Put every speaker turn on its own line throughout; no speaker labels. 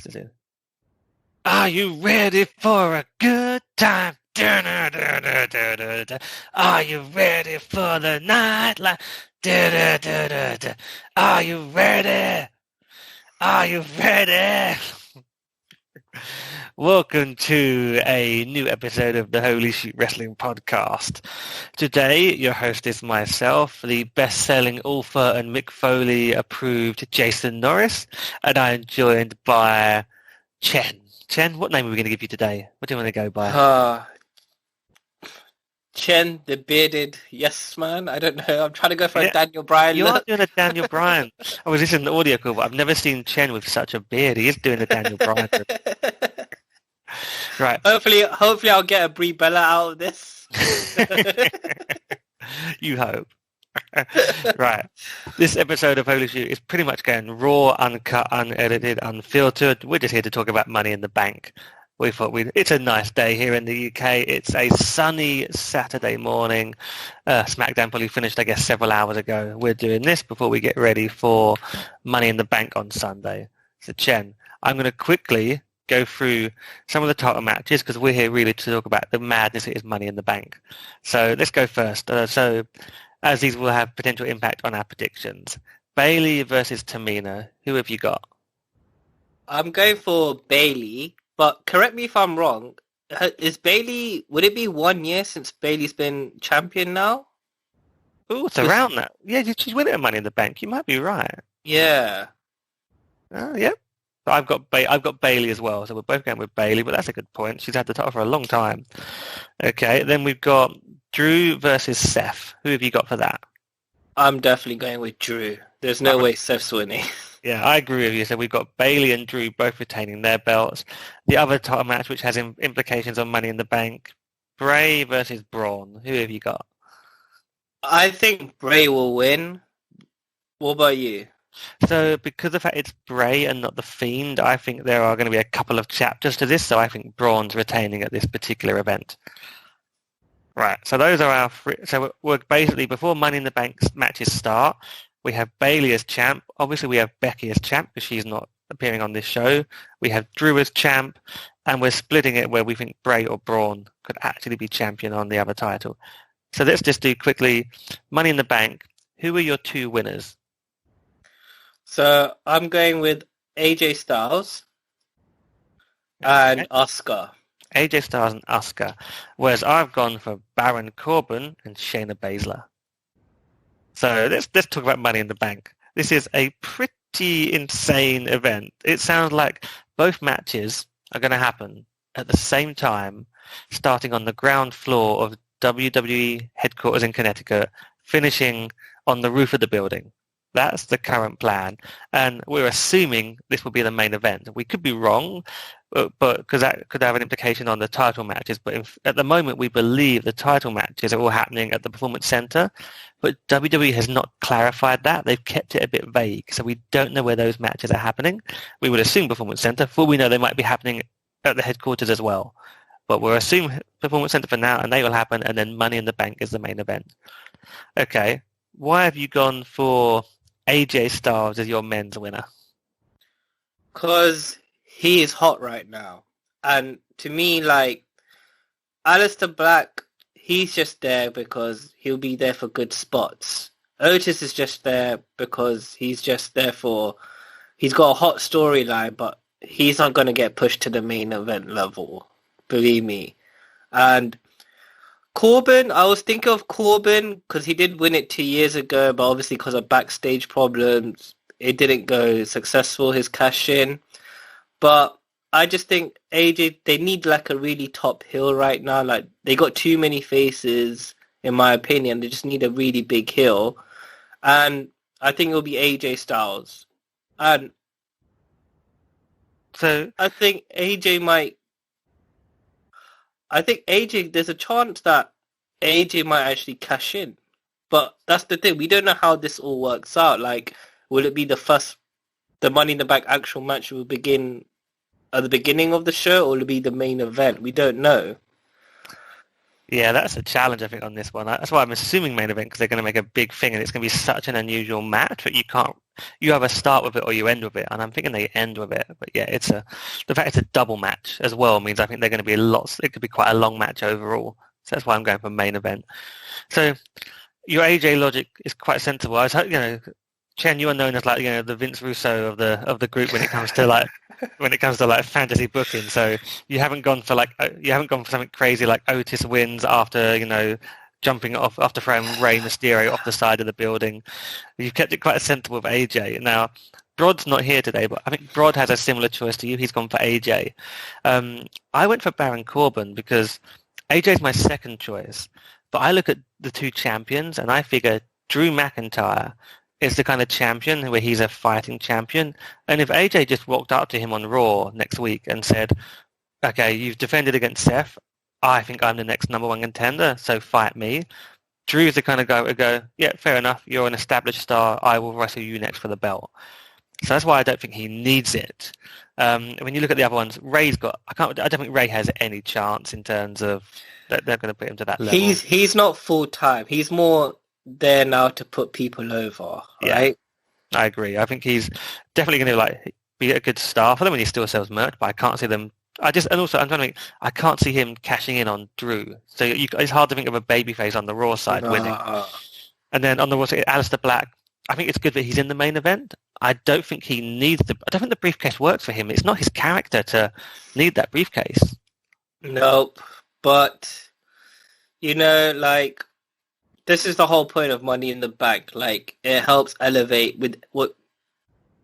listen to. Are you ready for a good time? Are you ready for the nightlife? Are you ready? Are you ready? Welcome to a new episode of the Holy Shoot Wrestling Podcast. Today, your host is myself, the best-selling author and Mick Foley approved Jason Norris, and I am joined by Chen. Chen, what name are we going to give you today? What do you want to go by?
Chen, the bearded yes man. I don't know. I'm trying to go for a Daniel Bryan
You
look.
are doing a Daniel Bryan. I was listening to the audio call, but I've never seen Chen with such a beard. He is doing a Daniel Bryan. Right.
Hopefully I'll get a Brie Bella out of this.
You hope. Right. This episode of Holy Shoot is pretty much going raw, uncut, unedited, unfiltered. We're just here to talk about Money in the Bank. We thought it's a nice day here in the UK. It's a sunny Saturday morning. SmackDown probably finished, I guess, several hours ago. We're doing this before we get ready for Money in the Bank on Sunday. So, Chen, I'm going to quickly go through some of the title matches because we're here really to talk about the madness that is Money in the Bank. So let's go first. So as these will have potential impact on our predictions. Bayley versus Tamina. Who have you got?
I'm going for Bayley, but correct me if I'm wrong. Would it be 1 year since Bayley's been champion now?
Oh, it's around that. Yeah, she's winning Money in the Bank. You might be right.
Yeah.
Oh, yeah. I've got Bayley as well, so we're both going with Bayley, but that's a good point. She's had the title for a long time. Okay, then we've got Drew versus Seth. Who have you got for that?
I'm definitely going with Drew. There's no way Seth's winning.
Yeah, I agree with you. So we've got Bayley and Drew both retaining their belts. The other title match, which has implications on Money in the Bank, Bray versus Braun. Who have you got?
I think Bray will win. What about you?
So because of the fact it's Bray and not The Fiend, I think there are going to be a couple of chapters to this, so I think Braun's retaining at this particular event. Right, so those are our three. So we're basically, before Money in the Bank matches start, we have Bayley as champ. Obviously, we have Becky as champ because she's not appearing on this show. We have Drew as champ, and we're splitting it where we think Bray or Braun could actually be champion on the other title. So let's just do quickly Money in the Bank. Who are your two winners?
So I'm going with AJ Styles and Asuka.
AJ Styles and Asuka. Whereas I've gone for Baron Corbin and Shayna Baszler. So let's talk about Money in the Bank. This is a pretty insane event. It sounds like both matches are going to happen at the same time, starting on the ground floor of WWE headquarters in Connecticut, finishing on the roof of the building. That's the current plan, and we're assuming this will be the main event. We could be wrong, but because that could have an implication on the title matches. But at the moment, we believe the title matches are all happening at the Performance Center, but WWE has not clarified that. They've kept it a bit vague, so we don't know where those matches are happening. We would assume Performance Center. For all we know, they might be happening at the headquarters as well. But we're assuming Performance Center for now, and they will happen, and then Money in the Bank is the main event. Okay, why have you gone for AJ Styles as your men's winner?
Because he is hot right now. And to me, like, Aleister Black, he's just there because he'll be there for good spots. Otis is just there because he's just there he's got a hot storyline, but he's not going to get pushed to the main event level. Believe me. And Corbin, I was thinking of Corbin because he did win it 2 years ago, but obviously because of backstage problems, it didn't go successful, his cash in. But I just think AJ, they need like a really top heel right now. Like, they got too many faces, in my opinion. They just need a really big heel. And I think it'll be AJ Styles. And
so
I think there's a chance that AJ might actually cash in. But that's the thing. We don't know how this all works out. Like, will it be the Money in the Bank actual match will begin at the beginning of the show, or will it be the main event? We don't know.
Yeah, that's a challenge, I think, on this one. That's why I'm assuming main event, because they're going to make a big thing, and it's going to be such an unusual match that you can't you either start with it or you end with it, and I'm thinking they end with it. But yeah, the fact it's a double match as well means I think they're going to be it could be quite a long match overall. So that's why I'm going for main event. So your AJ logic is quite sensible. I was, Chen, you are known as like the Vince Russo of the group when it comes to like fantasy booking. So you haven't gone for something crazy like Otis wins after jumping off after throwing Rey Mysterio off the side of the building. You've kept it quite sensible with AJ. Now Brod's not here today, but I think Brod has a similar choice to you. He's gone for AJ. I went for Baron Corbin because AJ's my second choice. But I look at the two champions and I figure Drew McIntyre is the kind of champion where he's a fighting champion. And if AJ just walked up to him on Raw next week and said, okay, you've defended against Seth, I think I'm the next number one contender, so fight me. Drew's the kind of guy who would go, yeah, fair enough, you're an established star, I will wrestle you next for the belt. So that's why I don't think he needs it. When you look at the other ones, I don't think Rey has any chance in terms of that they're going to put him to that level.
He's not full time. He's more there now to put people over, right?
Yeah, I agree. I think he's definitely going to be a good star for them when he still sells merch, but I can't see them. I'm trying to think, I can't see him cashing in on Drew. So it's hard to think of a babyface on the Raw side winning. And then on the Raw side, Aleister Black, I think it's good that he's in the main event. I don't think he needs I don't think the briefcase works for him. It's not his character to need that briefcase.
Nope. But, this is the whole point of Money in the Bank. Like, it helps elevate with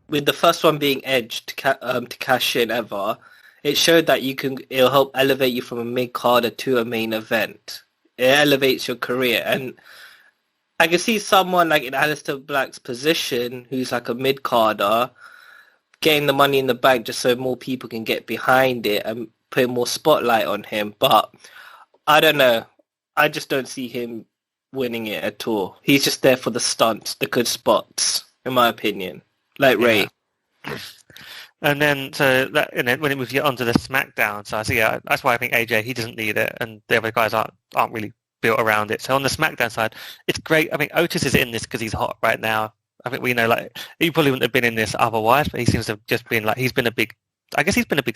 the first one being Edge to cash in ever. It showed that it'll help elevate you from a mid-carder to a main event. It elevates your career. And I can see someone like in Aleister Black's position, who's like a mid-carder, getting the Money in the Bank just so more people can get behind it and put more spotlight on him. But I don't know. I just don't see him winning it at all. He's just there for the stunts, the good spots, in my opinion. Like Rey.
And then, so that, when it moves you onto the SmackDown side, so yeah, that's why I think AJ, he doesn't need it, and the other guys aren't really built around it. So on the SmackDown side, it's great. I mean, Otis is in this because he's hot right now. I think we know, he probably wouldn't have been in this otherwise, but he seems to have just been he's been a big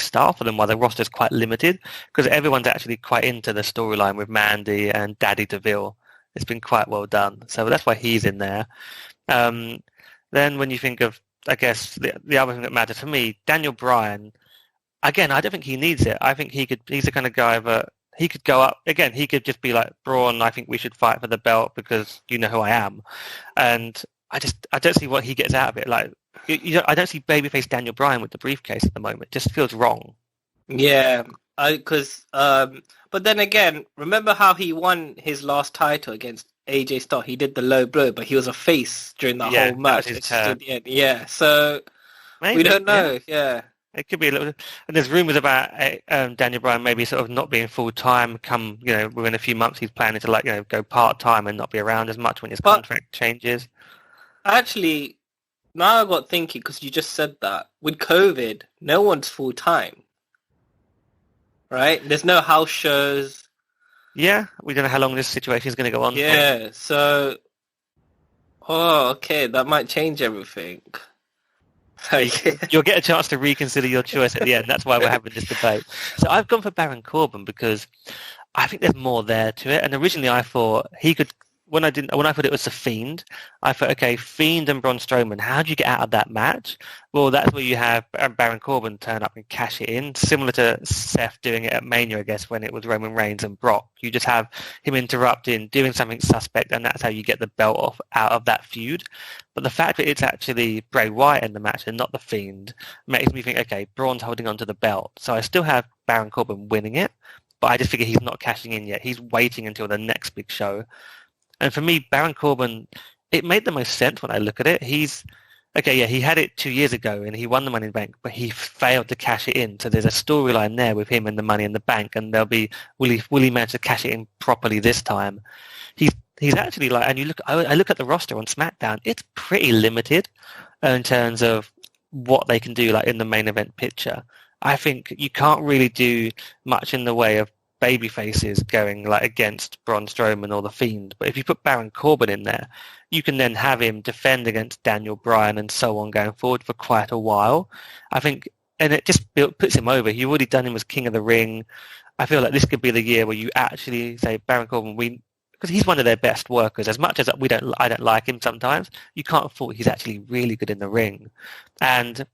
star for them while the roster's quite limited, because everyone's actually quite into the storyline with Mandy and Daddy DeVille. It's been quite well done. So that's why he's in there. Then when you think of, I guess, the other thing that matters for me, Daniel Bryan, again, I don't think he needs it. I think he's the kind of guy that he could go up, again, he could just be like, Braun, I think we should fight for the belt because you know who I am. And I don't see what he gets out of it. I don't see babyface Daniel Bryan with the briefcase at the moment. It just feels wrong.
Yeah, but then again, remember how he won his last title against AJ Styles? He did the low blow, but he was a face during the whole match. Yeah, so maybe, we don't know. Yeah.
It could be a little, and there's rumours about Daniel Bryan maybe sort of not being full time. Come, within a few months, he's planning to go part time and not be around as much when his contract changes.
Actually, now I got thinking because you just said that with COVID, no one's full time, right? There's no house shows.
Yeah, we don't know how long this situation is going to go on.
Yeah, so okay, that might change everything.
You'll get a chance to reconsider your choice at the end. That's why we're having this debate. So I've gone for Baron Corbin because I think there's more there to it. And originally I thought he could, when I thought it was The Fiend, I thought, okay, Fiend and Braun Strowman, how do you get out of that match? Well, that's where you have Baron Corbin turn up and cash it in, similar to Seth doing it at Mania, I guess, when it was Roman Reigns and Brock. You just have him interrupting, doing something suspect, and that's how you get the belt out of that feud. But the fact that it's actually Bray Wyatt in the match and not The Fiend makes me think, okay, Braun's holding on to the belt. So I still have Baron Corbin winning it, but I just figure he's not cashing in yet. He's waiting until the next big show. And for me, Baron Corbin, it made the most sense when I look at it. He had it 2 years ago and he won the Money in the Bank, but he failed to cash it in. So there's a storyline there with him and the Money in the Bank, and will he manage to cash it in properly this time? He's actually and I look at the roster on SmackDown, it's pretty limited in terms of what they can do in the main event picture. I think you can't really do much in the way of baby faces going like against Braun Strowman or The Fiend. But if you put Baron Corbin in there, you can then have him defend against Daniel Bryan and so on going forward for quite a while. I think, and it just puts him over. You've already done him as King of the Ring. I feel like this could be the year where you actually say, Baron Corbin, because he's one of their best workers. As much as I don't like him sometimes, you can't fault he's actually really good in the ring. And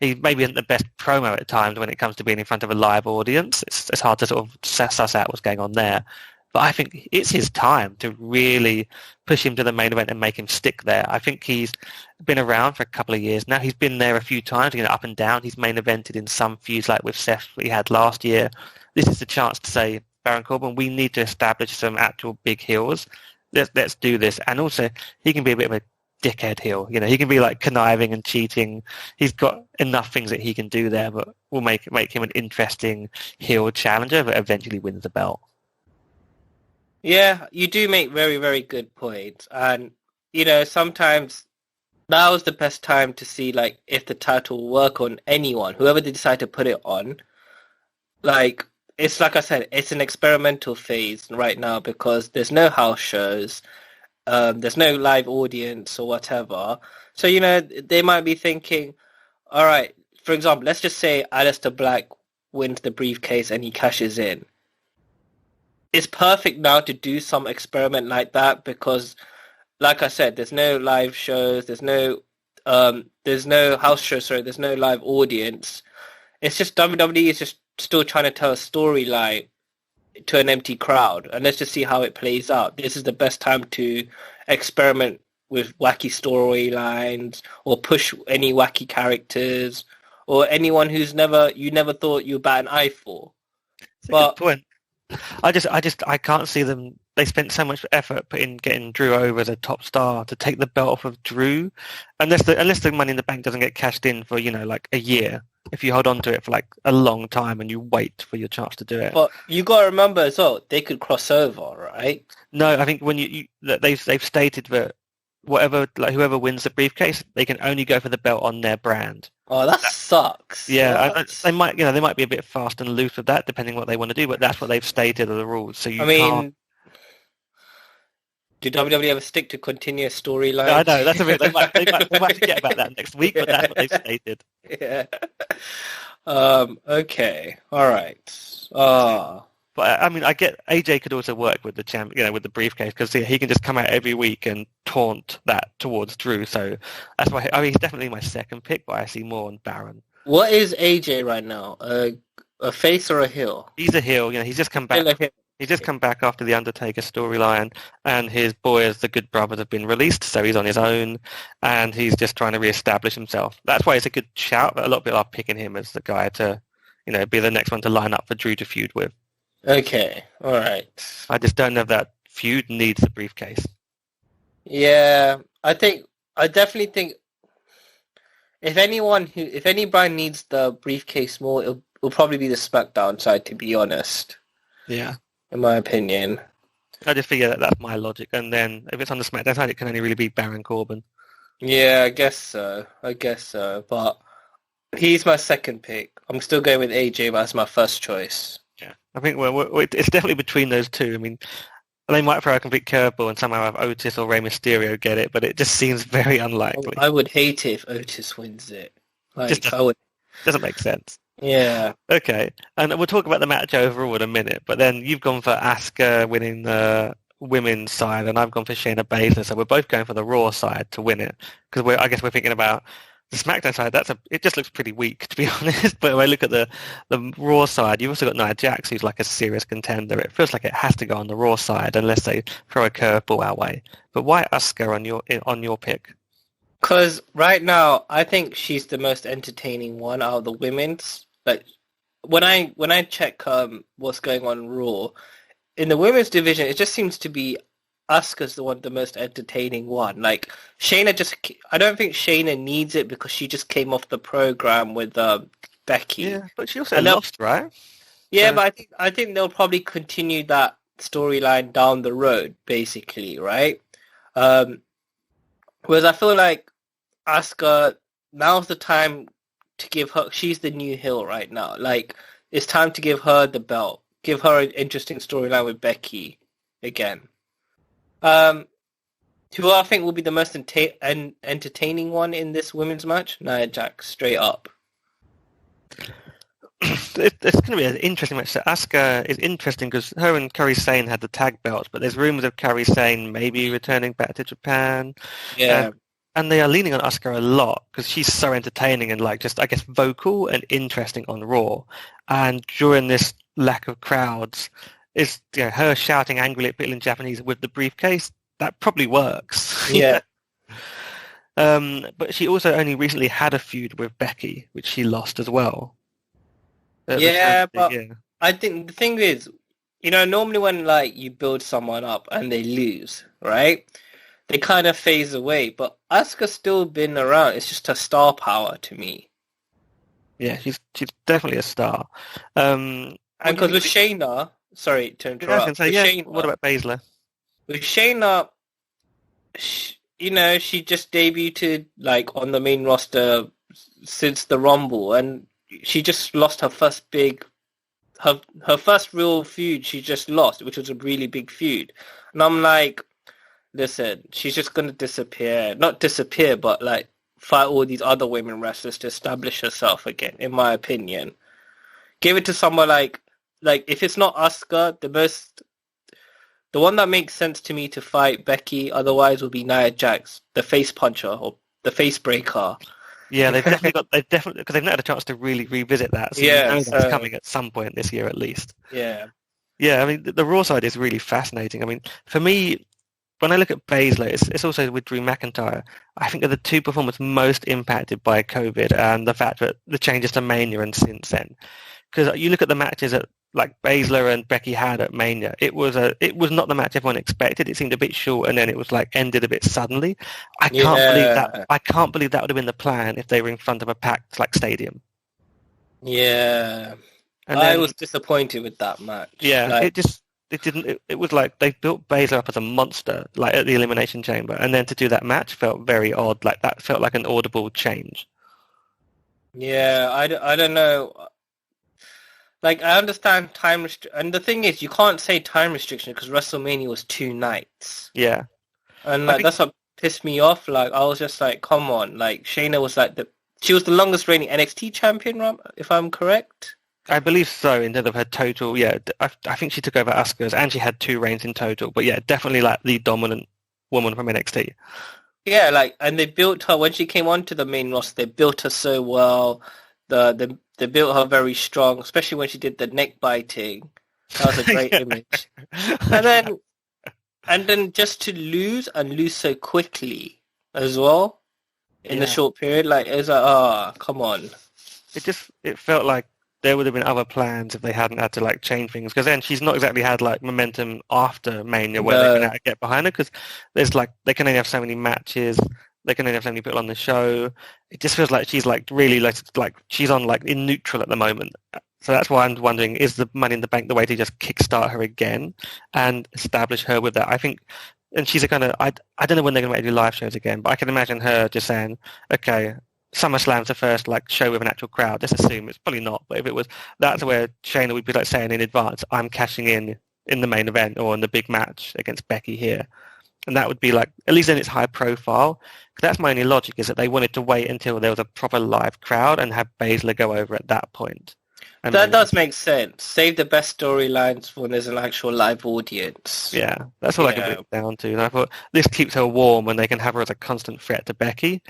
he maybe isn't the best promo at times when it comes to being in front of a live audience. It's hard to sort of suss out what's going on there. But I think it's his time to really push him to the main event and make him stick there. I think he's been around for a couple of years now. He's been there a few times, up and down. He's main evented in some feuds like with Seth that he had last year. This is the chance to say, Baron Corbin, we need to establish some actual big heels. Let's do this. And also, he can be a bit of a dickhead heel. He can be like conniving and cheating. He's got enough things that he can do there, but we'll make him an interesting heel challenger that eventually wins the belt.
Yeah, you do make very, very good points. And, sometimes now is the best time to see, like, if the title will work on anyone, whoever they decide to put it on. Like, it's like I said, it's an experimental phase right now because there's no house shows. There's no live audience or whatever. So, they might be thinking, all right, for example, let's just say Aleister Black wins the briefcase and he cashes in. It's perfect now to do some experiment like that because, like I said, there's no live shows, there's no house shows, there's no live audience. It's just WWE is just still trying to tell a storyline to an empty crowd, and let's just see how it plays out. This is the best time to experiment with wacky storylines or push any wacky characters or anyone who's you never thought you'd bat an eye for.
That's a good point. I can't see them. They spent so much effort getting Drew over as a top star to take the belt off of Drew, unless the Money in the Bank doesn't get cashed in for like a year. If you hold on to it for like a long time and you wait for your chance to do it.
But you got to remember as well, they could cross over, right?
No, I think when they've stated that whoever wins the briefcase, they can only go for the belt on their brand.
Oh, that sucks.
Yeah, they might be a bit fast and loose with that, depending what they want to do. But that's what they've stated are the rules. So can't.
Do WWE ever stick to continuous storylines?
I know that's a bit. They might forget about that next week, but that's what they've stated.
Yeah. Okay. All right.
But I get AJ could also work with the champ, with the briefcase because he can just come out every week and taunt that towards Drew. So that's why he's definitely my second pick, but I see more on Baron.
What is AJ right now? A face or a heel?
He's a heel. He's just come back. He's just come back after the Undertaker storyline, and his boys, the Good Brothers, have been released, so he's on his own, and he's just trying to reestablish himself. That's why it's a good shout, but a lot of people are picking him as the guy to, be the next one to line up for Drew to feud with. Okay, all right. I just don't know if that feud needs the briefcase.
Yeah, I definitely think if anybody needs the briefcase more, it'll probably be the SmackDown side, to be honest.
Yeah.
In my opinion.
I just figure that's my logic. And then if it's on the SmackDown side, it can only really be Baron Corbin.
Yeah, I guess so. But he's my second pick. I'm still going with AJ, but that's my first choice.
Yeah. I think it's definitely between those two. I mean, they might throw a complete curveball and somehow have Otis or Rey Mysterio get it, but it just seems very unlikely.
I would hate it if Otis wins it.
Doesn't make sense.
Yeah.
Okay, and we'll talk about the match overall in a minute, but then you've gone for Asuka winning the women's side, and I've gone for Shayna Baszler, so we're both going for the Raw side to win it, because I guess we're thinking about the SmackDown side. It just looks pretty weak, to be honest, but when I look at the Raw side, you've also got Nia Jax, who's like a serious contender. It feels like it has to go on the Raw side, unless they throw a curveball our way. But why Asuka on your pick?
Because right now, I think she's the most entertaining one out of the women's. Like when I check what's going on in Raw, in the women's division, it just seems to be Asuka's the most entertaining one. Like Shayna I don't think Shayna needs it because she just came off the program with Becky.
Yeah, but she also lost, right?
Yeah, but I think they'll probably continue that storyline down the road, basically, right? Whereas I feel like Asuka, now's the time to give her, she's the new heel right now. Like, it's time to give her the belt give her an interesting storyline with Becky again. Who I think will be the most entertaining one in this women's match? Nia Jax, straight up.
It's going to be an interesting match. So Asuka is interesting because her and Kairi Sane had the tag belts, but there's rumors of Kairi Sane maybe returning back to Japan.
Yeah.
And they are leaning on Asuka a lot because she's so entertaining and like just, I guess, vocal and interesting on Raw. And during this lack of crowds, is her shouting angrily at people in Japanese with the briefcase. That probably works.
Yeah.
But she also only recently had a feud with Becky, which she lost as well.
Yeah, but I think the thing is, normally when like you build someone up and they lose, right? They kind of phase away. But Asuka's still been around. It's just her star power to me.
Yeah, she's definitely a star.
And because with Shayna, sorry to interrupt.
Shayna, what about Baszler?
With Shayna, she just debuted like on the main roster since the Rumble, and she just lost her first her first real feud. She just lost, which was a really big feud, and I'm like, listen, she's just gonna disappear. Not disappear, but like fight all these other women wrestlers to establish herself again. In my opinion, give it to someone like if it's not Asuka, the one that makes sense to me to fight Becky otherwise would be Nia Jax, the face puncher or the face breaker.
Yeah, they've definitely because they've not had a chance to really revisit that. So that's coming at some point this year at least.
Yeah.
Yeah, I mean the Raw side is really fascinating. I mean, for me, when I look at Baszler, it's also with Drew McIntyre. I think they're the two performers most impacted by COVID and the fact that the changes to Mania and since then. Because you look at the matches that like Baszler and Becky had at Mania, it was not the match everyone expected. It seemed a bit short, and then it was like ended a bit suddenly. I can't believe that would have been the plan if they were in front of a packed like stadium.
Yeah, and I was disappointed with that match.
Yeah, it was like they built Baszler up as a monster, like at the Elimination Chamber, and then to do that match felt very odd. Like that felt like an audible change.
Yeah, I don't know. Like, I understand time restriction. And the thing is, you can't say time restriction because WrestleMania was 2 nights.
Yeah.
And like, that's what pissed me off. Like, I was just like, come on. Like, Shayna was like she was the longest reigning NXT champion, if I'm correct.
I believe so, in terms of her total. Yeah, I think she took over Asuka's and she had 2 reigns in total. But yeah, definitely like the dominant woman from NXT.
Yeah, like, and they built her, when she came onto the main roster, they built her so well. They built her very strong, especially when she did the neck biting. That was a great image. And then just to lose so quickly as well in a short period, like it was like, come on.
It felt like there would have been other plans if they hadn't had to like change things, because then she's not exactly had like momentum after Mania where they can get behind her, because there's like they can only have so many matches. They can only have so many people on the show. It just feels like she's like really like she's on like in neutral at the moment. So that's why I'm wondering, is the Money in the Bank the way to just kickstart her again and establish her with that? I think, and she's a kind of, I don't know when they're going to do live shows again, but I can imagine her just saying, okay, SummerSlam's the first like show with an actual crowd. Let's assume it's probably not, but if it was, that's where Shayna would be like saying in advance, I'm cashing in the main event or in the big match against Becky here. And that would be like, at least then it's high profile. That's my only logic, is that they wanted to wait until there was a proper live crowd and have Baszler go over at that point. And
that does make sense. Save the best storylines when there's an actual live audience.
Yeah, that's what I can bring it down to. And I thought this keeps her warm and they can have her as a constant threat to Becky.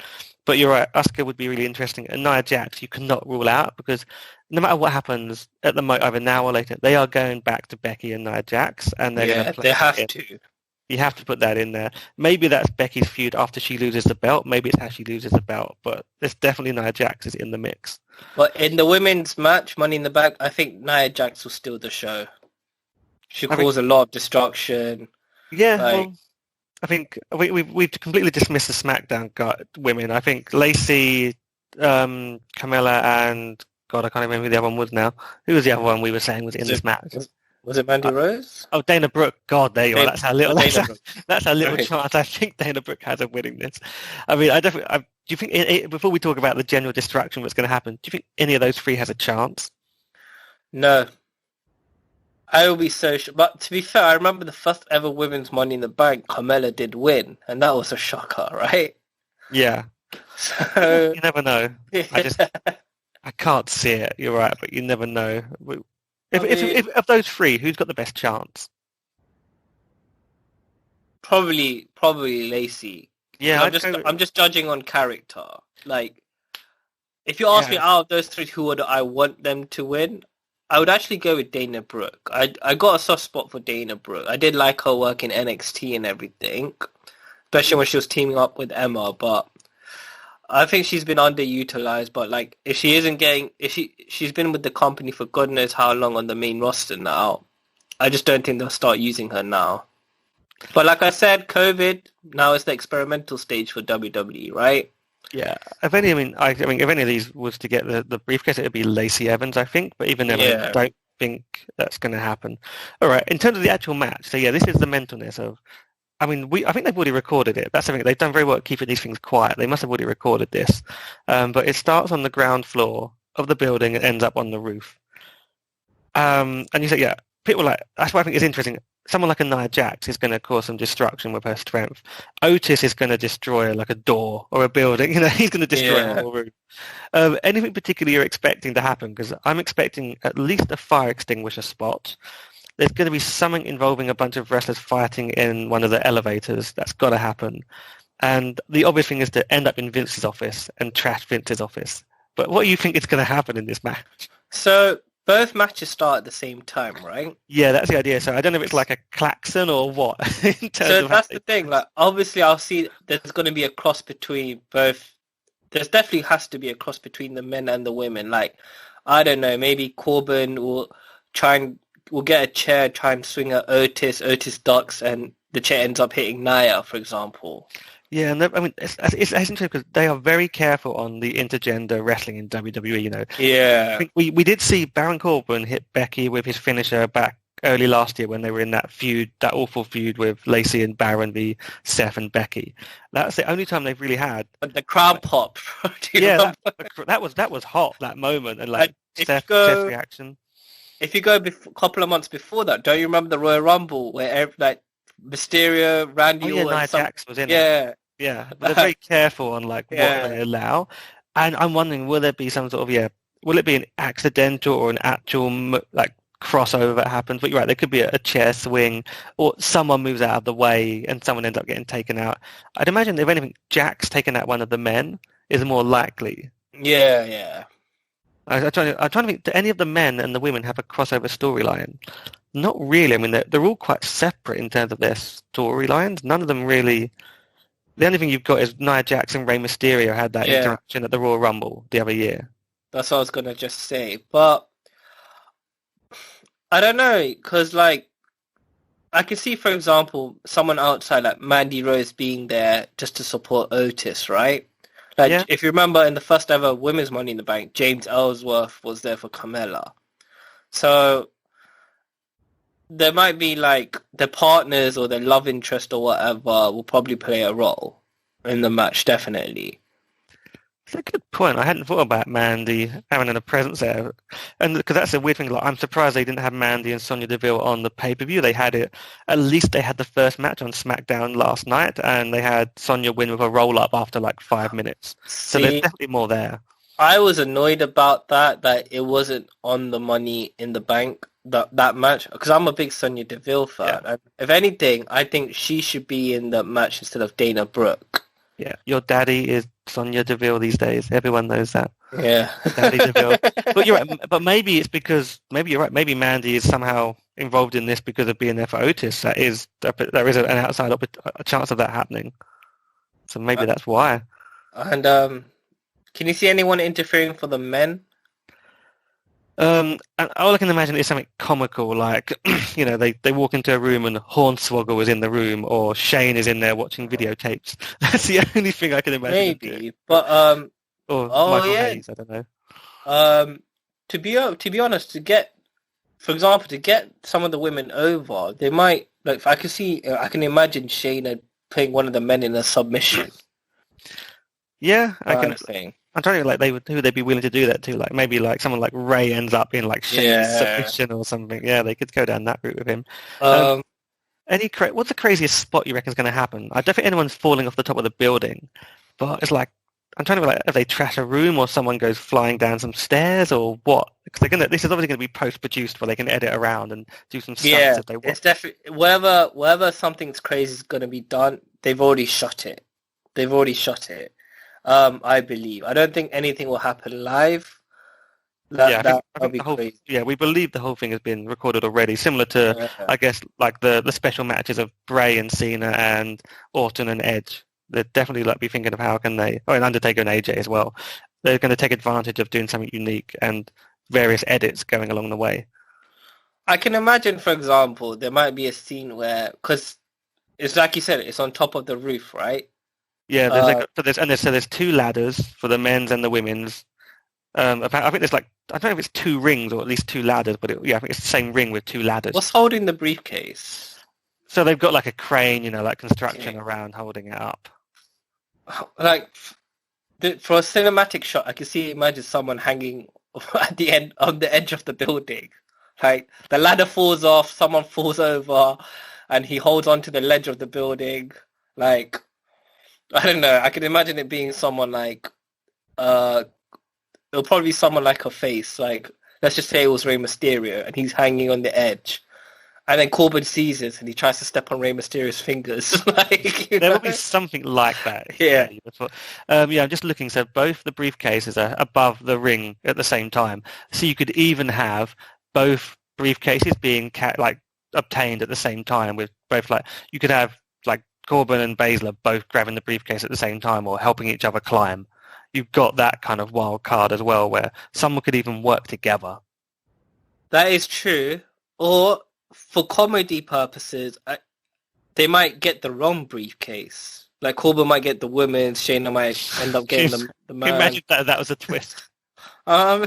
But you're right, Asuka would be really interesting. And Nia Jax, you cannot rule out, because no matter what happens at the either now or later, they are going back to Becky and Nia Jax, and they're going to play.
They have to.
You have to put that in there. Maybe that's Becky's feud after she loses the belt.Maybe it's how she loses the belt. But it's definitely Nia Jax is in the mix.
But in the women's match, Money in the Bank, I think Nia Jax will steal the show. She caused a lot of destruction.
Yeah, well, I think we've completely dismissed the SmackDown women. I think Lacey, Carmella, and God, I can't remember who the other one was now. Who was the other one we were saying was in this match?
Was it Mandy Rose?
Oh, Dana Brooke. God, there you are. That's how little. That's how little
Right.
chance I think Dana Brooke has of winning this. I mean, do you think before we talk about the general destruction that's going to happen, do you think any of those 3 has a chance?
No. I will be so but to be fair, I remember the first ever women's Money in the Bank, Carmella did win, and that was a shocker, right?
Yeah.
So
You never know. I can't see it. You're right, but you never know. If of those three, who's got the best chance?
probably Lacey.
Yeah,
I'm just judging on character. Like, if you ask me out of those three, who would I want them to win? I would actually go with Dana Brooke. I got a soft spot for Dana Brooke. I did like her work in NXT and everything, especially when she was teaming up with Emma. But I think she's been underutilized. But like, if she isn't getting, she's been with the company for God knows how long on the main roster now. I just don't think they'll start using her now. But like I said, COVID, now it's the experimental stage for WWE, right?
Yeah. If any, if any of these was to get the briefcase, it would be Lacey Evans, I think. But even then, I don't think that's going to happen. All right. In terms of the actual match, so yeah, this is the mentalness of. I think they've already recorded it. That's something they've done very well at keeping these things quiet. They must have already recorded this. But it starts on the ground floor of the building and ends up on the roof. And you say, yeah, people that's why I think it's interesting. Someone like a Nia Jax is going to cause some destruction with her strength. Otis is going to destroy like a door or a building. He's going to destroy a whole room. Anything particularly you're expecting to happen? Because I'm expecting at least a fire extinguisher spot. There's going to be something involving a bunch of wrestlers fighting in one of the elevators. That's got to happen. And the obvious thing is to end up in Vince's office and trash Vince's office. But what do you think is going to happen in this match?
So both matches start at the same time, right?
Yeah, that's the idea. So I don't know if it's like a klaxon or what.
So that's the thing. Like, obviously, I'll see there's going to be a cross between both. There's definitely has to be a cross between the men and the women. Like, I don't know, maybe Corbin will get a chair, try and swing at Otis. Otis ducks, and the chair ends up hitting Nia, for example.
Yeah, and it's interesting because they are very careful on the intergender wrestling in WWE.
Yeah,
I think we did see Baron Corbin hit Becky with his finisher back early last year when they were in that awful feud with Lacey and Baron v Seth and Becky. That's the only time they've really had.
But the crowd pop.
That was hot, that moment, and Seth's reaction.
If you go a couple of months before that, don't you remember the Royal Rumble where Mysterio, Randy
Orton, Nia Jax was in it.
Yeah.
Yeah, but they're very careful on what they allow. And I'm wondering, will there be some sort of, will it be an accidental or an actual crossover that happens? But you're right, there could be a chair swing or someone moves out of the way and someone ends up getting taken out. I'd imagine if anything, Jax taking out one of the men is more likely.
Yeah.
I'm trying to think, do any of the men and the women have a crossover storyline? Not really. I mean, they're all quite separate in terms of their storylines. None of them really... The only thing you've got is Nia Jax and Rey Mysterio had that interaction at the Royal Rumble the other year.
That's what I was going to just say. But I don't know, because, I can see, for example, someone outside, like Mandy Rose being there just to support Otis, right? If you remember in the first ever Women's Money in the Bank, James Ellsworth was there for Carmella. So there might be the partners or the love interest or whatever will probably play a role in the match, definitely.
It's a good point. I hadn't thought about Mandy having a presence there. And because that's a weird thing, I'm surprised they didn't have Mandy and Sonya Deville on the pay-per-view. They had it, at least they had the first match on SmackDown last night, and they had Sonya win with a roll-up after 5 minutes. So there's definitely more there.
I was annoyed about that it wasn't on the Money in the Bank, that match, because I'm a big Sonya Deville fan. Yeah. And if anything, I think she should be in the match instead of Dana Brooke.
Yeah, your daddy is Sonya Deville these days. Everyone knows that.
Yeah.
Daddy Deville. But you're right. But maybe it's because, maybe you're right, maybe Mandy is somehow involved in this because of being there for Otis. There is an outside a chance of that happening. So maybe that's why.
And can you see anyone interfering for the men?
And all I can imagine is something comical, they walk into a room and Hornswoggle is in the room, or Shane is in there watching videotapes. That's the only thing I can imagine.
Maybe, but
or Michael Hayes, I don't know.
To be honest, to get some of the women over, they might I can imagine Shayna putting one of the men in a submission.
Yeah, I can. I'm trying to like who they'd be willing to do that to. Like maybe like someone like Ray ends up in like Shane's submission or something. Yeah, they could go down that route with him.
Um,
What's the craziest spot you reckon is going to happen? I don't think anyone's falling off the top of the building, but it's like I'm trying to be like if they trash a room or someone goes flying down some stairs or what? Because this is obviously going to be post-produced where they can edit around and do some stunts if they want.
it's definitely wherever something's crazy is going to be done. They've already shot it. I believe. I don't think anything will happen live. That would be crazy.
Yeah, we believe the whole thing has been recorded already, similar to, I guess, like the special matches of Bray and Cena and Orton and Edge. They're definitely like be thinking of how can they, and Undertaker and AJ as well. They're going to take advantage of doing something unique and various edits going along the way.
I can imagine, for example, there might be a scene where, because it's like you said, it's on top of the roof, right?
Yeah, there's two ladders for the men's and the women's. I think there's like, I don't know if it's two rings or at least two ladders, but I think it's the same ring with two ladders.
What's holding the briefcase?
So they've got like a crane, like construction around holding it up.
Like, for a cinematic shot, I can imagine someone hanging at the end on the edge of the building. Like the ladder falls off, someone falls over, and he holds onto the ledge of the building. Like, I don't know. I can imagine it being someone like, it'll probably be someone like a face. Like, let's just say it was Rey Mysterio, and he's hanging on the edge. And then Corbin sees it, and he tries to step on Rey Mysterio's fingers.
There will be something like that.
Yeah.
I'm just looking. So both the briefcases are above the ring at the same time. So you could even have both briefcases being obtained at the same time. With both you could have like Corbin and Baszler both grabbing the briefcase at the same time or helping each other climb. You've got that kind of wild card as well, where someone could even work together.
That is true. Or for comedy purposes, they might get the wrong briefcase. Like Corbin might get the women's, Shayna might end up getting the man.
Imagine that was a twist.
And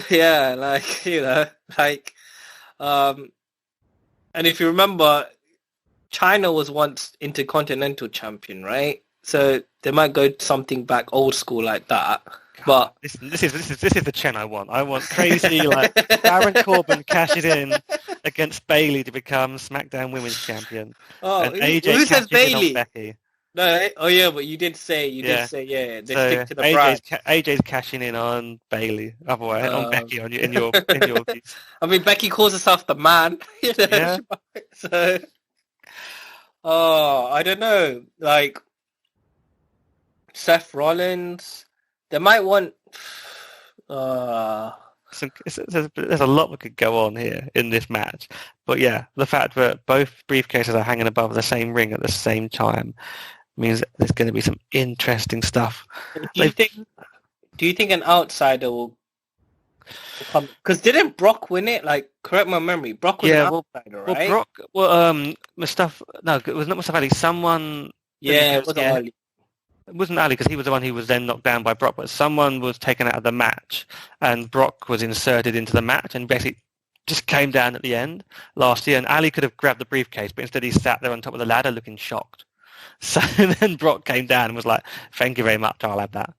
if you remember, China was once Intercontinental Champion, right? So they might go something back old school like that. But
this is the Chen I want. I want crazy Baron Corbin cashes in against Bayley to become SmackDown Women's Champion.
Oh,
and AJ
who says Bayley?
Becky.
No, but you did say they stick to the brand.
AJ's cashing in on Bayley, otherwise on Becky in your views.
I mean, Becky calls herself the man.
Yeah.
So, I don't know. Like Seth Rollins. They might want...
There's a lot that could go on here in this match. But yeah, the fact that both briefcases are hanging above the same ring at the same time means there's going to be some interesting stuff.
Do you think an outsider will come? Because didn't Brock win it? Like, correct my memory. Brock was an outsider, right?
Mustafa... No, it was not Mustafa Ali. Someone...
Yeah, it wasn't Ali.
It wasn't Ali because he was the one who was then knocked down by Brock, but someone was taken out of the match and Brock was inserted into the match and basically just came down at the end last year, and Ali could have grabbed the briefcase, but instead he sat there on top of the ladder looking shocked. So then Brock came down and was like, thank you very much, I'll have that.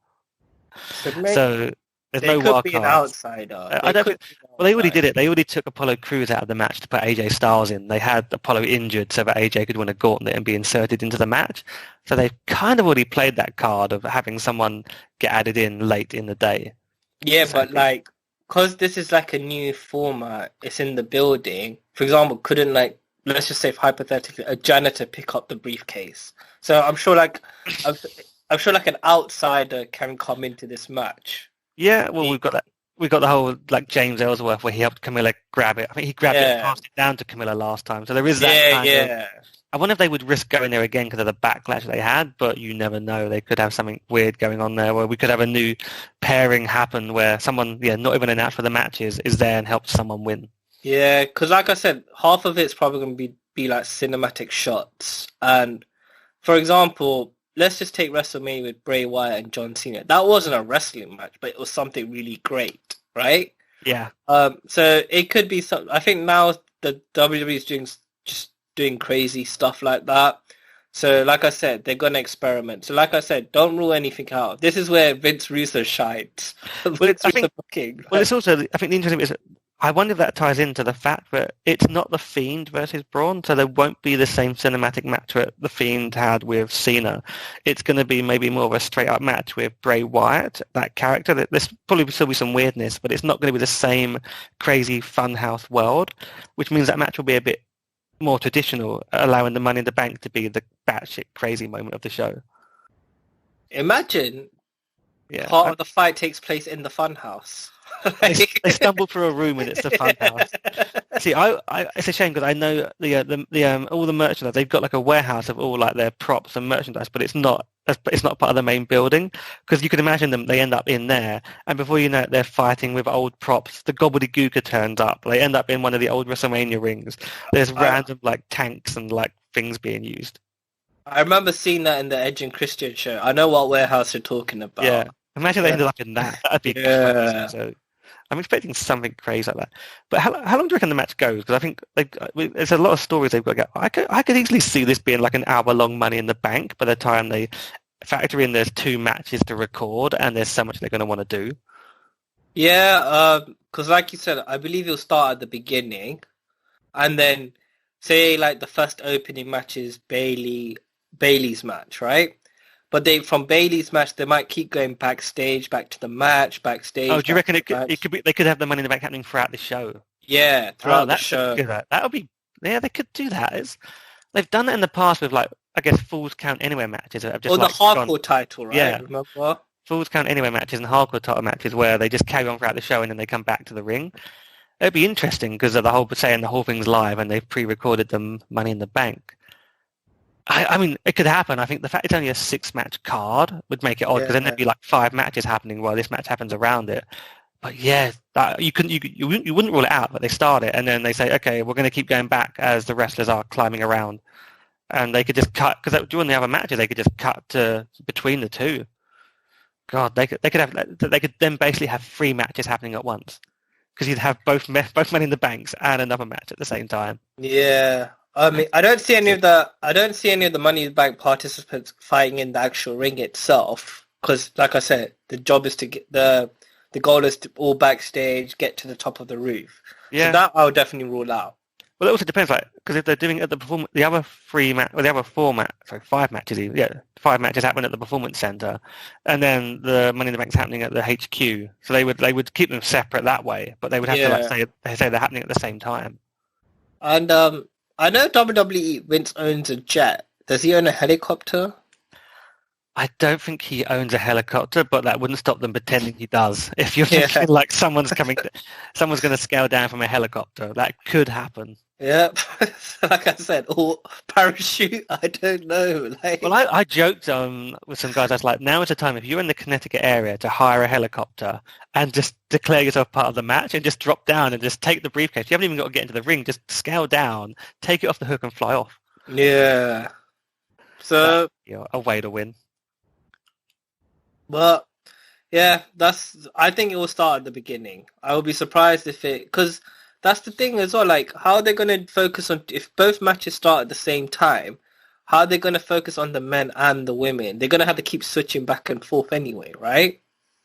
So there's no wild
could be
cards.
An outsider.
They already did it. They already took Apollo Crews out of the match to put AJ Styles in. They had Apollo injured so that AJ could win a gauntlet and be inserted into the match. So they've kind of already played that card of having someone get added in late in the day.
Yeah, but because this is like a new format, it's in the building. For example, couldn't let's just say hypothetically, a janitor pick up the briefcase? So I'm sure an outsider can come into this match.
Yeah, well, we've got that. We've got the whole James Ellsworth where he helped Camilla grab it. I think he grabbed it and passed it down to Camilla last time. So there is that I wonder if they would risk going there again because of the backlash they had, but you never know. They could have something weird going on there where we could have a new pairing happen where someone, not even announced for the matches, is there and helps someone win.
Yeah, because like I said, half of it's probably going to be like cinematic shots. And for example, let's just take WrestleMania with Bray Wyatt and John Cena. That wasn't a wrestling match, but it was something really great, right?
Yeah.
So it could be something. I think now the WWE is doing crazy stuff like that. So, like I said, they're going to experiment. So, like I said, don't rule anything out. This is where Vince Russo shines. Vince
I
Russo
think,
booking.
well, it's also, I think the interesting bit is, I wonder if that ties into the fact that it's not The Fiend versus Braun, so there won't be the same cinematic match that The Fiend had with Cena. It's going to be maybe more of a straight-up match with Bray Wyatt, that character. There's probably still be some weirdness, but it's not going to be the same crazy funhouse world, which means that match will be a bit more traditional, allowing the Money in the Bank to be the batshit crazy moment of the show.
Imagine
Yeah,
part of the fight takes place in the funhouse.
they stumble through a room and it's the funhouse. See, it's a shame because I know the all the merchandise, they've got like a warehouse of all like their props and merchandise, but it's not part of the main building, because you can imagine they end up in there, and before you know it, they're fighting with old props. The Gobbledygooker turns up. They end up in one of the old WrestleMania rings. There's random like tanks and like things being used.
I remember seeing that in the Edge and Christian show. I know what warehouse you're talking about.
Yeah, imagine they ended up in that. That'd be
Yeah.
crazy. So I'm expecting something crazy like that. But how long do you reckon the match goes? Because I think there's a lot of stories they've got to get. I could easily see this being like an hour-long Money in the Bank by the time they factor in there's 2 matches to record and there's so much they're going to want to do.
Yeah, because like you said, I believe it'll start at the beginning, and then say like the first opening match is Bailey's match, right? But from Bailey's match, they might keep going backstage, back to the match, backstage.
Oh, do you reckon it could be? They could have the Money in the Bank happening throughout the show.
Yeah, throughout the show.
That would be. Yeah, they could do that. They've done it in the past with like, I guess, Falls Count Anywhere matches. That have just,
or the hardcore title, right?
Yeah.
Remember?
Falls Count Anywhere matches and hardcore title matches where they just carry on throughout the show and then they come back to the ring. It'd be interesting because of the whole thing's live and they've pre-recorded them Money in the Bank. I mean, it could happen. I think the fact it's only a 6-match card would make it odd, because then there'd be like 5 matches happening while this match happens around it. But yeah, you wouldn't rule it out. But they start it and then they say, okay, we're going to keep going back as the wrestlers are climbing around, and they could just cut, because during the other matches they could just cut to between the two. God, they could then basically have 3 matches happening at once, because you'd have both Money in the Banks and another match at the same time.
Yeah. I mean, I don't see any of the Money in the Bank participants fighting in the actual ring itself, because, like I said, the job is to get the goal is to all backstage, get to the top of the roof. Yeah. So that I'll definitely rule out.
Well, it also depends, like, because if they're doing it at the other 5 matches, yeah, 5 matches happen at the Performance Center, and then the Money in the Bank's happening at the HQ. So they would keep them separate that way, but they would have to say they're happening at the same time.
And I know WWE Vince owns a jet. Does he own a helicopter?
I don't think he owns a helicopter, but that wouldn't stop them pretending he does. If you're thinking like someone's going to scale down from a helicopter, that could happen.
Yep. Like I said, or parachute, I don't know.
Well, I joked with some guys. I was like, now is the time, if you're in the Connecticut area, to hire a helicopter and just declare yourself part of the match and just drop down and just take the briefcase. You haven't even got to get into the ring. Just scale down, take it off the hook and fly off.
Yeah. So
a way to win.
But yeah, I think it will start at the beginning. I will be surprised because that's the thing as well. Like, how are they going to focus on, if both matches start at the same time, how are they going to focus on the men and the women? They're going to have to keep switching back and forth anyway, right?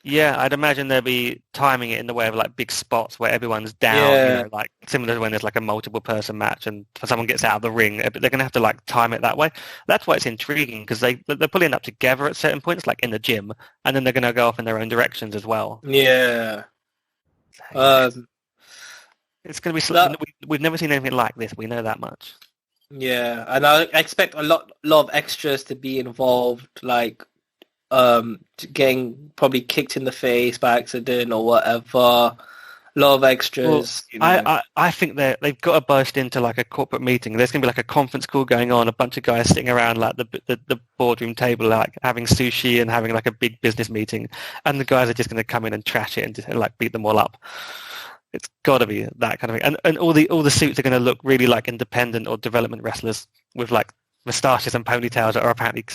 Yeah, I'd imagine they'll be timing it in the way of like big spots where everyone's down,
Yeah.
you know, like similar to when there's like a multiple person match and someone gets out of the ring. They're going to have to like time it that way. That's why it's intriguing, because they're pulling up together at certain points, like in the gym, and then they're going to go off in their own directions as well.
Yeah.
It's going to be. We've never seen anything like this. We know that much.
Yeah, and I expect a lot of extras to be involved, like getting probably kicked in the face by accident or whatever. A lot of extras.
Well, I think they've got to burst into like a corporate meeting. There's going to be like a conference call going on, a bunch of guys sitting around like the boardroom table, like having sushi and having like a big business meeting, and the guys are just going to come in and trash it and just like beat them all up. It's got to be that kind of thing. And all the suits are going to look really like independent or development wrestlers with like moustaches and ponytails that are apparently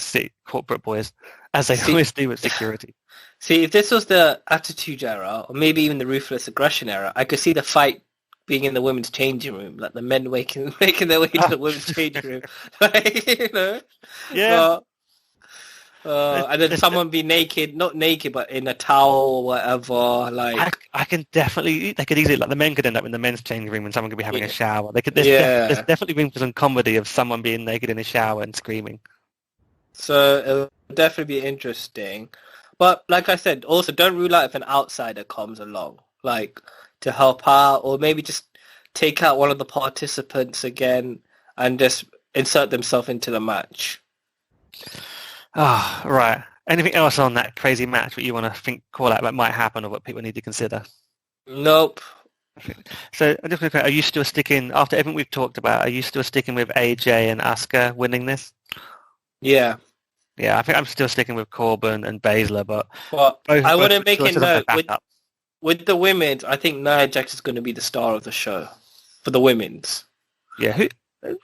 corporate boys, as they always do with security.
See, if this was the Attitude Era, or maybe even the Ruthless Aggression Era, I could see the fight being in the women's changing room, like the men making their way to the women's changing room, like, you know.
Yeah.
And then someone be naked, not naked, but in a towel or whatever. Like,
I can definitely, they could easily, like the men could end up in the men's changing room and someone could be having a shower. There's definitely room for some comedy of someone being naked in a shower and screaming.
So it'll definitely be interesting. But like I said, also don't rule out if an outsider comes along, like to help out, or maybe just take out one of the participants again and just insert themselves into the match.
Ah, right. Anything else on that crazy match that you want to call out that might happen or what people need to consider?
Nope.
So I'm just going to are you still sticking, after everything we've talked about, are you still sticking with AJ and Asuka winning this?
Yeah.
Yeah, I think I'm still sticking with Corbin and Baszler, but
I want to make it note with the women's. I think Nia Jax is going to be the star of the show for the women's.
Yeah,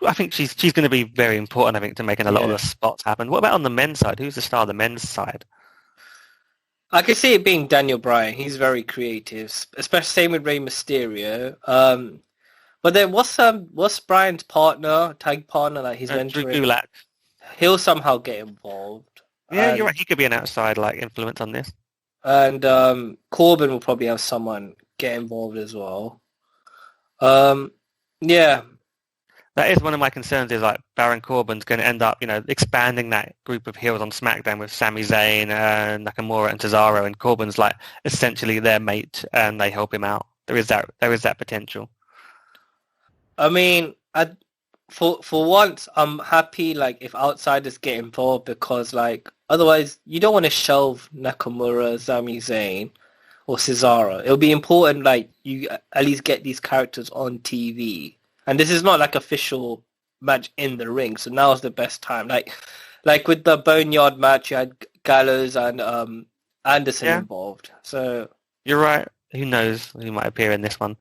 I think she's going to be very important. I think to making a lot of the spots happen. What about on the men's side? Who's the star of the men's side?
I could see it being Daniel Bryan. He's very creative, especially same with Rey Mysterio. But then what's Bryan's tag partner, like his mentor?
Drew Gulak.
He'll somehow get involved.
Yeah, you're right. He could be an outside influence on this.
And Corbin will probably have someone get involved as well. Yeah.
That is one of my concerns is Baron Corbin's going to end up, expanding that group of heels on SmackDown with Sami Zayn, Nakamura and Cesaro, and Corbin's essentially their mate and they help him out. There is that potential.
I mean, for once, I'm happy if outsiders get involved because otherwise you don't want to shelve Nakamura, Sami Zayn, or Cesaro. It'll be important you at least get these characters on TV. And this is not official match in the ring, so now's the best time. Like with the Boneyard match, you had Gallows and Anderson involved. So
you're right. Who knows who might appear in this one?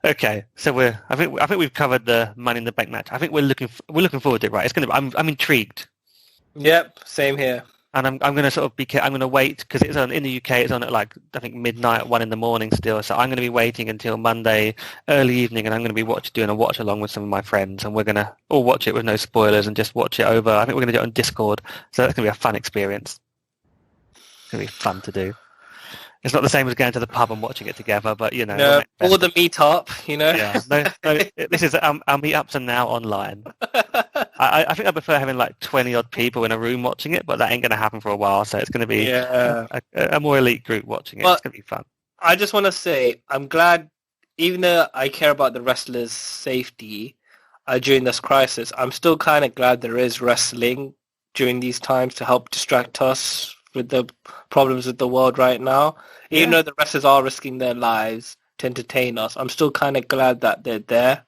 Okay, so I think we've covered the Money in the Bank match. I think we're looking forward to it. Right, it's gonna. I'm intrigued.
Yep, same here.
And I'm going to I'm going to wait because it's on in the UK. It's on at I think midnight, 1 a.m. still. So I'm going to be waiting until Monday early evening, and I'm going to be doing a watch along with some of my friends, and we're going to all watch it with no spoilers and just watch it over. I think we're going to do it on Discord, so that's going to be a fun experience. It's going to be fun to do. It's not the same as going to the pub and watching it together, but
no, or the meet-up,
Yeah, no, this is our meet-ups are now online. I think I prefer having 20-odd people in a room watching it, but that ain't going to happen for a while, so it's going to be a more elite group watching it. It's going to be fun.
I just want to say, I'm glad, even though I care about the wrestlers' safety during this crisis, I'm still kind of glad there is wrestling during these times to help distract us with the problems with the world right now. Even though the wrestlers are risking their lives to entertain us, I'm still kind of glad that they're there.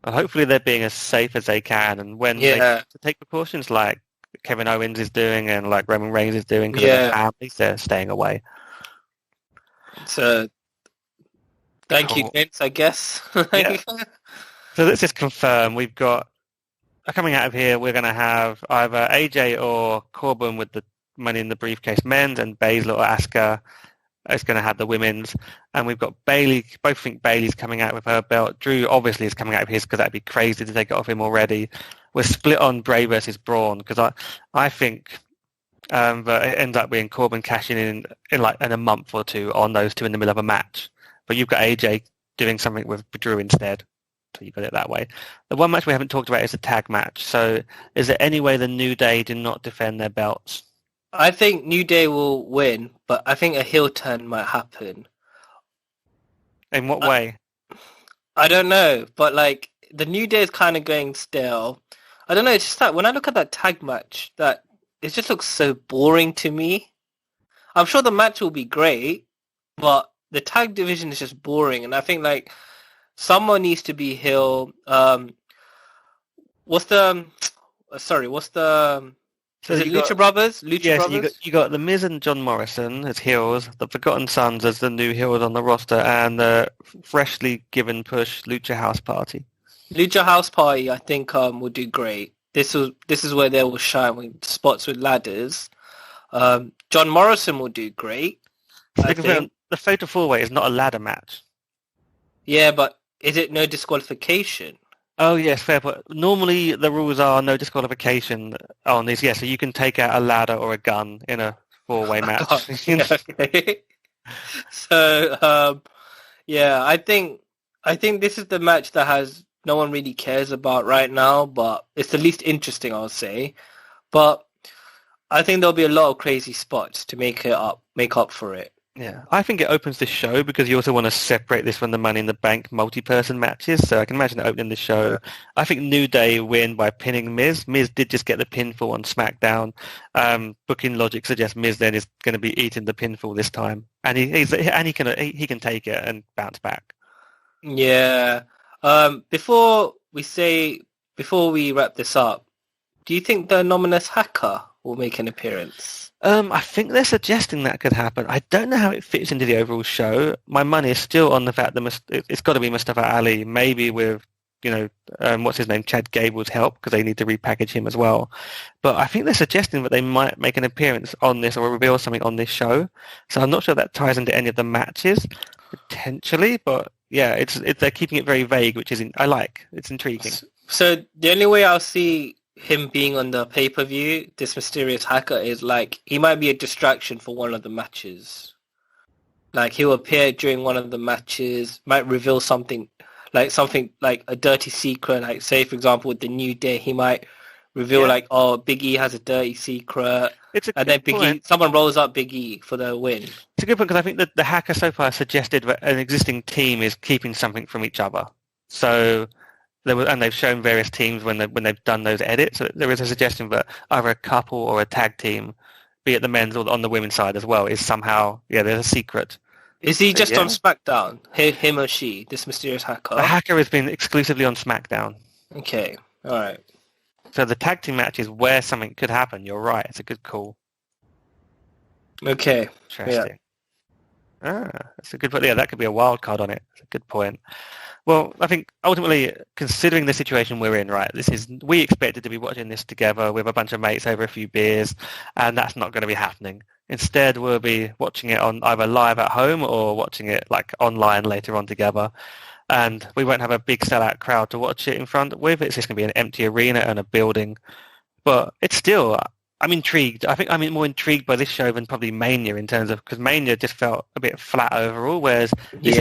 Well, hopefully they're being as safe as they can, and when they take precautions like Kevin Owens is doing and like Roman Reigns is doing because of their families, they're staying away.
So, thank you, Vince, I guess.
So let's just confirm we've got coming out of here. We're going to have either AJ or Corbin with the Money in the Briefcase men's, and Baszler or Asuka is going to have the women's. And we've got Bayley. Both think Bayley's coming out with her belt. Drew obviously is coming out of his because that'd be crazy to take it off him already. We're split on Bray versus Braun because I think that it ends up being Corbin cashing in a month or two on those two in the middle of a match. But you've got AJ doing something with Drew instead. So you got it that way. The one match we haven't talked about is a tag match. So is there any way the New Day do not defend their belts?
I think New Day will win, but I think a heel turn might happen.
In what way?
I don't know, but the New Day is kind of going stale. I don't know, it's just when I look at that tag match, that it just looks so boring to me. I'm sure the match will be great, but the tag division is just boring, and I think someone needs to be heel. What's the So Lucha Brothers? Lucha Brothers?
You got The Miz and John Morrison as heels, the Forgotten Sons as the new heels on the roster, and the freshly given push Lucha House Party.
Lucha House Party, I think, will do great. This is where they will shine with spots with ladders. John Morrison will do great.
The Fatal 4-Way is not a ladder match.
Yeah, but is it no disqualification?
Oh yes, fair point. Normally the rules are no disqualification on these. Yeah, so you can take out a ladder or a gun in a four-way match.
Okay. So, yeah, I think this is the match that has no one really cares about right now, but it's the least interesting, I'll say. But I think there'll be a lot of crazy spots to make up for it.
Yeah, I think it opens the show because you also want to separate this from the Money in the Bank multi-person matches. So I can imagine it opening the show. I think New Day win by pinning Miz. Miz did just get the pinfall on SmackDown. Booking logic suggests Miz then is going to be eating the pinfall this time, and he can take it and bounce back.
Yeah. Before we wrap this up, do you think the anonymous hacker will make an appearance?
I think they're suggesting that could happen. I don't know how it fits into the overall show. My money is still on the fact that it's got to be Mustafa Ali, maybe with, what's his name, Chad Gable's help, because they need to repackage him as well. But I think they're suggesting that they might make an appearance on this or reveal something on this show. So I'm not sure that ties into any of the matches, potentially. But yeah, they're keeping it very vague, which it's intriguing.
So the only way I'll see him being on the pay-per-view, this mysterious hacker, is like he might be a distraction for one of the matches. Like he'll appear during one of the matches, might reveal something like a dirty secret. Like say for example with the New Day, he might reveal Big E has a dirty secret, and then someone rolls up Big E for the win.
It's a good point because I think that the hacker so far suggested that an existing team is keeping something from each other. So. And they've shown various teams when they've done those edits. So there is a suggestion that either a couple or a tag team, be it the men's or on the women's side as well, is somehow there's a secret.
Is he just on SmackDown? Him or she? This mysterious hacker.
The hacker has been exclusively on SmackDown.
Okay, all right.
So the tag team match is where something could happen. You're right. It's a good call.
Okay.
Interesting. Yeah. That's a good point. Yeah, that could be a wild card on it. That's a good point. Well, I think ultimately, considering the situation we're in, right, we expected to be watching this together with a bunch of mates over a few beers, and that's not going to be happening. Instead, we'll be watching it on either live at home or watching it like online later on together. And we won't have a big sellout crowd to watch it in front with. It's just going to be an empty arena and a building. But it's still, I'm intrigued. I think I'm more intrigued by this show than probably Mania in terms of, because Mania just felt a bit flat overall, whereas this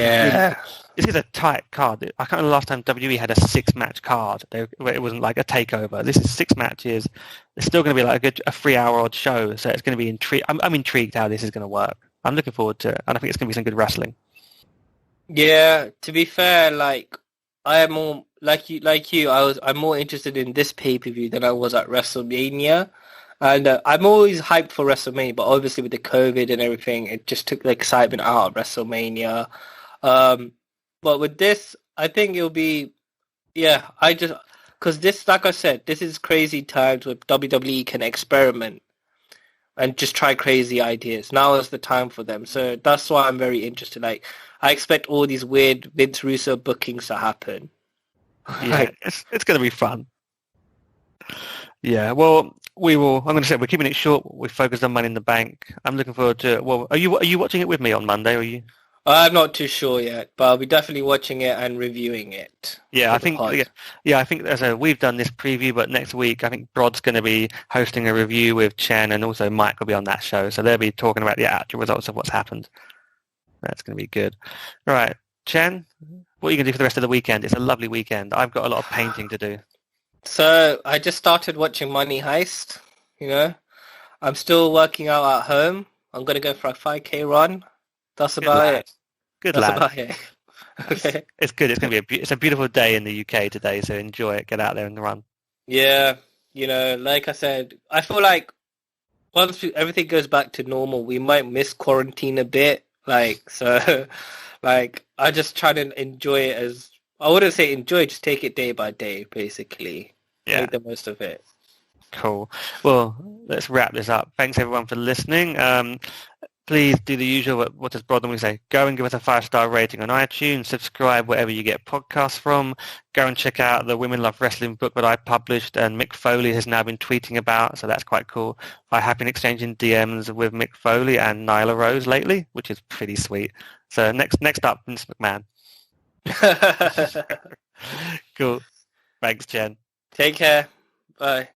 is a tight card. I can't remember the last time WWE had a 6-match card where it wasn't like a takeover. This is 6 matches. It's still going to be like a 3-hour odd show, so it's going to be intrigued. I'm intrigued how this is going to work. I'm looking forward to it, and I think it's going to be some good wrestling.
Yeah, to be fair, like I am more like you. I'm more interested in this pay-per-view than I was at WrestleMania. And I'm always hyped for WrestleMania, but obviously with the COVID and everything, it just took the excitement out of WrestleMania. But with this, I think it'll be, because this, like I said, this is crazy times where WWE can experiment and just try crazy ideas. Now is the time for them. So that's why I'm very interested. Like, I expect all these weird Vince Russo bookings to happen.
Yeah, it's going to be fun. Yeah, well, I'm going to say we're keeping it short. We focused on Money in the Bank. I'm looking forward to it. Well, are you watching it with me on Monday? Or are you?
I'm not too sure yet, but I'll be definitely watching it and reviewing it.
Yeah, I think we've done this preview, but next week I think Brod's going to be hosting a review with Chen, and also Mike will be on that show, so they'll be talking about the actual results of what's happened. That's going to be good. All right, Chen, what are you going to do for the rest of the weekend? It's a lovely weekend. I've got a lot of painting to do.
So I just started watching Money Heist. I'm still working out at home. I'm going to go for a 5K run. That's about it.
Good lad. That's about it. Okay. It's good. It's going to be it's a beautiful day in the UK today, so enjoy it. Get out there and run.
Yeah, like I said, I feel like once everything goes back to normal, we might miss quarantine a bit. I just try to enjoy it as, I wouldn't say enjoy, just take it day by day, basically. Yeah. Make the most of it.
Cool. Well, let's wrap this up. Thanks everyone for listening. Please do the usual, what does Brod normally say? Go and give us a 5-star rating on iTunes, subscribe wherever you get podcasts from, go and check out the Women Love Wrestling book that I published and Mick Foley has now been tweeting about, so that's quite cool. I have been exchanging DMs with Mick Foley and Nyla Rose lately, which is pretty sweet. So next up, Vince McMahon. Cool. Thanks, Jen.
Take care. Bye.